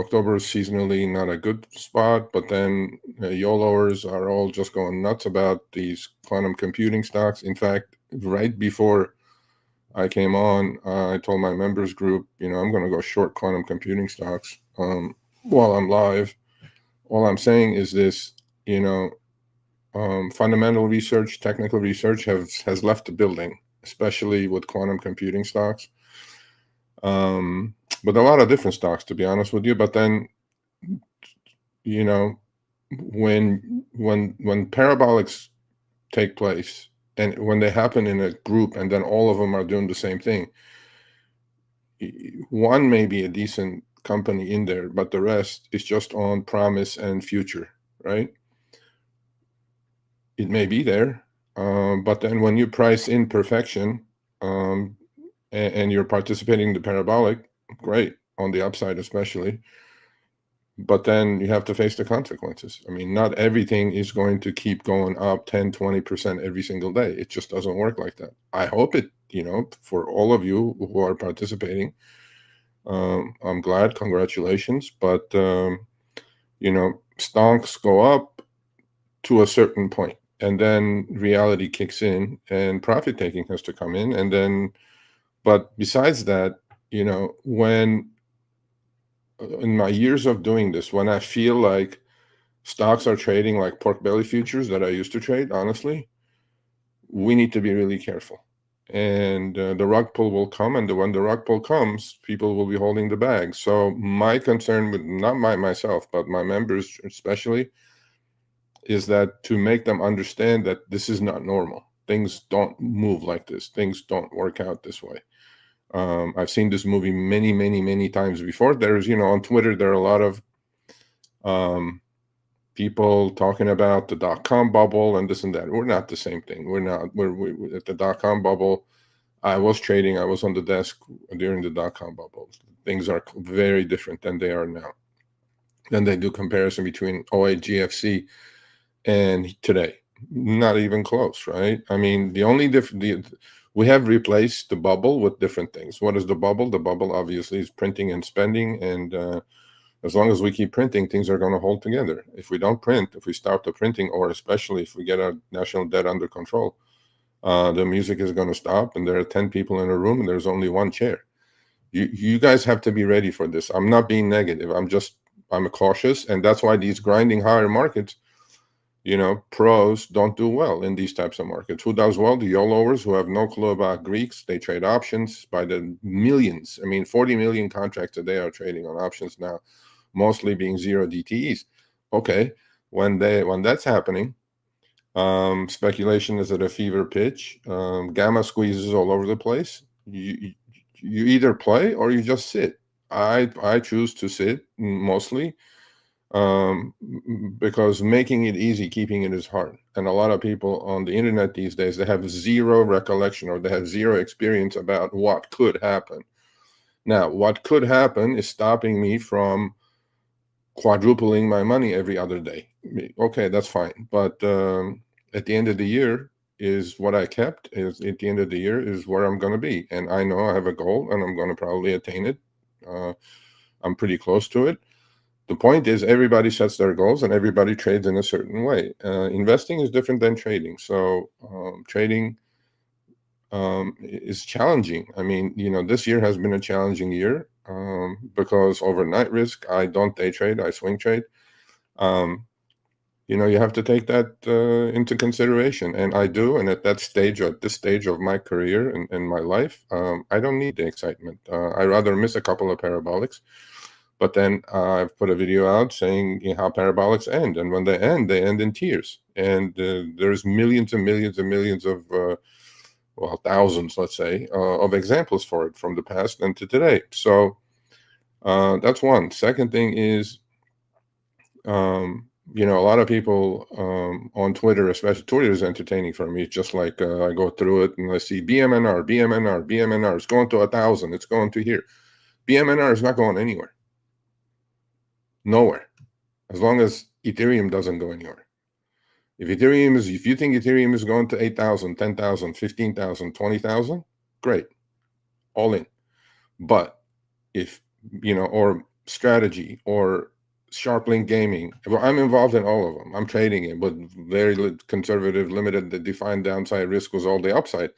October is seasonally not a good spot, but then YOLOers are all just going nuts about these quantum computing stocks. In fact, right before I came on, I told my members group, I'm going to go short quantum computing stocks while I'm live. All I'm saying is this, fundamental research, technical research has left the building, especially with quantum computing stocks. With a lot of different stocks, to be honest with you. But then, when parabolics take place and when they happen in a group and then all of them are doing the same thing, one may be a decent company in there, but the rest is just on promise and future, right? It may be there, but then when you price in perfection, and you're participating in the parabolic, great, on the upside especially. But then you have to face the consequences. I mean, not everything is going to keep going up 10, 20% every single day. It just doesn't work like that. I hope it, for all of you who are participating, I'm glad, congratulations. But, stocks go up to a certain point, and then reality kicks in and profit taking has to come in. And then, but besides that, when in my years of doing this, when I feel like stocks are trading like pork belly futures that I used to trade, honestly, we need to be really careful. And the rug pull will come, and when the rug pull comes, people will be holding the bag. So my concern with not myself, but my members especially, is that to make them understand that this is not normal. Things don't move like this. Things don't work out this way. I've seen this movie many, many, many times before. There's, on Twitter, there are a lot of people talking about the dot-com bubble and this and that. We're not the same thing. We're not. We're at the dot-com bubble. I was trading. I was on the desk during the dot-com bubble. Things are very different than they are now. Then they do comparison between 08 GFC and today. Not even close, right? I mean, the only we have replaced the bubble with different things. What is the bubble? The bubble obviously is printing and spending, and as long as we keep printing, things are going to hold together. If we don't print, if we stop the printing, or especially if we get our national debt under control, the music is going to stop, and there are 10 people in a room, and there's only one chair. You guys have to be ready for this. I'm not being negative. I'm cautious, and that's why these grinding higher markets, pros don't do well in these types of markets. Who does well? The YOLOers who have no clue about Greeks. They trade options by the millions. I mean, 40 million contracts a day are trading on options now, mostly being zero DTEs. Okay, when that's happening, speculation is at a fever pitch. Gamma squeezes all over the place. You either play or you just sit. I choose to sit mostly, because making it easy, keeping it is hard. And a lot of people on the internet these days, they have zero recollection or they have zero experience about what could happen. Now, what could happen is stopping me from quadrupling my money every other day. Okay, that's fine. But at the end of the year is what I kept. Is at the end of the year is where I'm going to be. And I know I have a goal and I'm going to probably attain it. I'm pretty close to it. The point is everybody sets their goals and everybody trades in a certain way. Investing is different than trading. So trading is challenging. I mean, this year has been a challenging year because overnight risk, I don't day trade, I swing trade. You have to take that into consideration. And I do. And at this stage of my career and my life, I don't need the excitement. I rather miss a couple of parabolics. But then I've put a video out saying how parabolics end. And when they end in tears. And there's millions and millions and millions of, thousands, let's say, of examples for it from the past and to today. So that's one. Second thing is, a lot of people on Twitter, especially Twitter is entertaining for me. It's just like I go through it and I see BMNR. It's going to 1,000. It's going to here. BMNR is not going anywhere. Nowhere. As long as Ethereum doesn't go anywhere. If you think Ethereum is going to 8,000, 10,000, 15,000, 20,000, great. All in. But if, or strategy or Sharplink Gaming. Well, I'm involved in all of them. I'm trading it, but very conservative, limited. The defined downside risk was all the upside.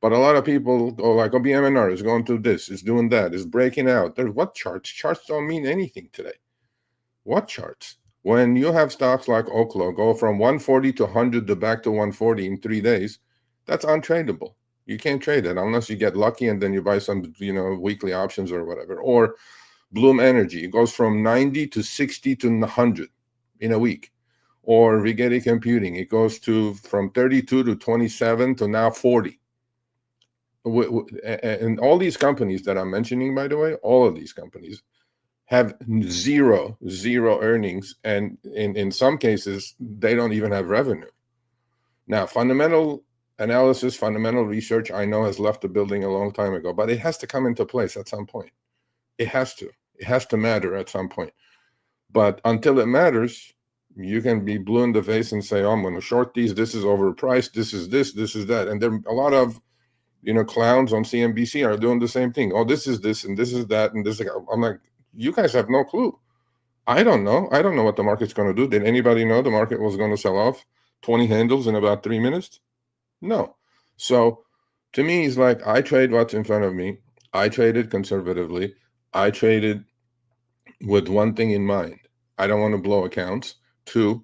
But a lot of people go like, oh, BMNR is going through this, is doing that, is breaking out. There's what charts? Charts don't mean anything today. What charts? When you have stocks like Oklo go from 140 to 100 to back to 140 in 3 days, that's untradeable. You can't trade it unless you get lucky and then you buy some, weekly options or whatever. Or Bloom Energy, it goes from 90 to 60 to 100 in a week. Or Rigetti Computing, it goes from 32 to 27 to now 40. And all these companies that I'm mentioning, by the way, all of these companies have zero earnings, and in some cases they don't even have revenue. Now, fundamental analysis, fundamental research, I know has left the building a long time ago, but it has to come into place at some point. It has to matter at some point. But until it matters, you can be blue in the face and say, oh, I'm going to short these, this is overpriced, this is that. And there are a lot of clowns on CNBC are doing the same thing. Oh, this is this and this is that and this. I'm like, you guys have no clue. I don't know. I don't know what the market's going to do. Did anybody know the market was going to sell off 20 handles in about 3 minutes? No. So to me, it's like I trade what's in front of me. I traded conservatively. I traded with one thing in mind. I don't want to blow accounts. 2,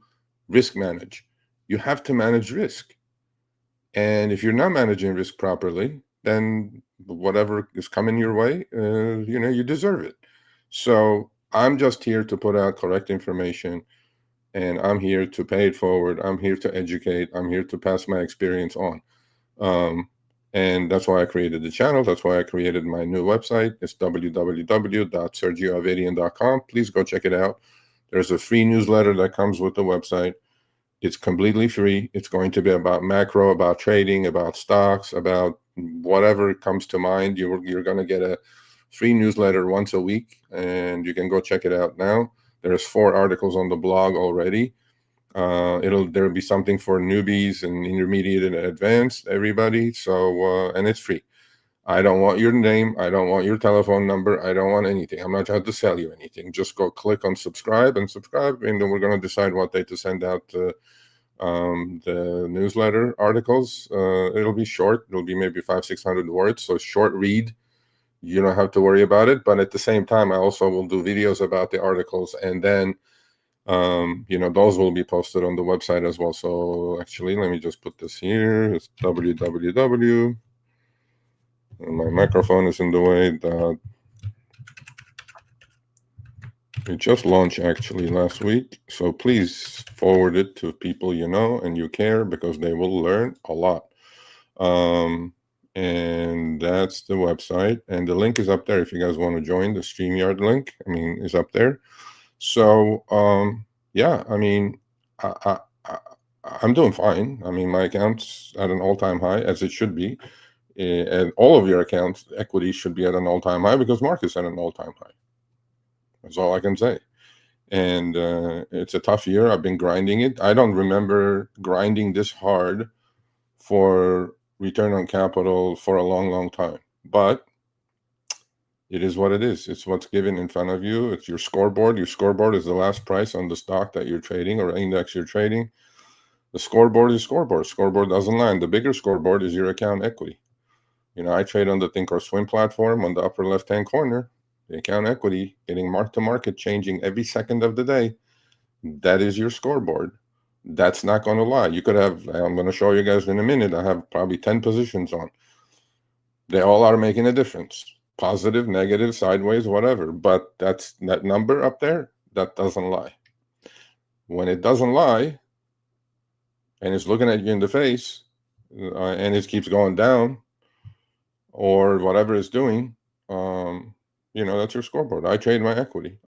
risk manage. You have to manage risk. And if you're not managing risk properly, then whatever is coming your way, you deserve it. So I'm just here to put out correct information, and I'm here to pay it forward. I'm here to educate. I'm here to pass my experience on. And that's why I created the channel. That's why I created my new website. It's www.sergioavedian.com. Please go check it out. There's a free newsletter that comes with the website. It's completely free. It's going to be about macro, about trading, about stocks, about whatever comes to mind. You're going to get a free newsletter once a week, and you can go check it out now. There's 4 articles on the blog already. There'll be something for newbies and intermediate and advanced, everybody. So, and it's free. I don't want your name. I don't want your telephone number. I don't want anything. I'm not trying to sell you anything. Just go click on subscribe, and then we're going to decide what day to send out the newsletter articles. It'll be short. It'll be maybe 500-600 words. So short read. You don't have to worry about it. But at the same time, I also will do videos about the articles, and then those will be posted on the website as well. So actually, let me just put this here. It's www. My microphone is in the way. It just launched actually last week. So please forward it to people you know and you care, because they will learn a lot. And that's the website. And the link is up there if you guys want to join. The StreamYard link, is up there. So, yeah, I'm doing fine. My account's at an all-time high, as it should be. And all of your accounts, equity should be at an all-time high, because market's at an all-time high. That's all I can say. And it's a tough year. I've been grinding it. I don't remember grinding this hard for return on capital for a long, long time. But it is what it is. It's what's given in front of you. It's your scoreboard. Your scoreboard is the last price on the stock that you're trading or index you're trading. The scoreboard is scoreboard. Scoreboard doesn't lie. And the bigger scoreboard is your account equity. I trade on the Thinkorswim platform on the upper left-hand corner. The account equity getting mark to market, changing every second of the day. That is your scoreboard. That's not going to lie. You could have, I'm going to show you guys in a minute, I have probably 10 positions on. They all are making a difference. Positive, negative, sideways, whatever. But that number up there, that doesn't lie. When it doesn't lie, and it's looking at you in the face, and it keeps going down, or whatever it's doing, that's your scoreboard. I trade my equity.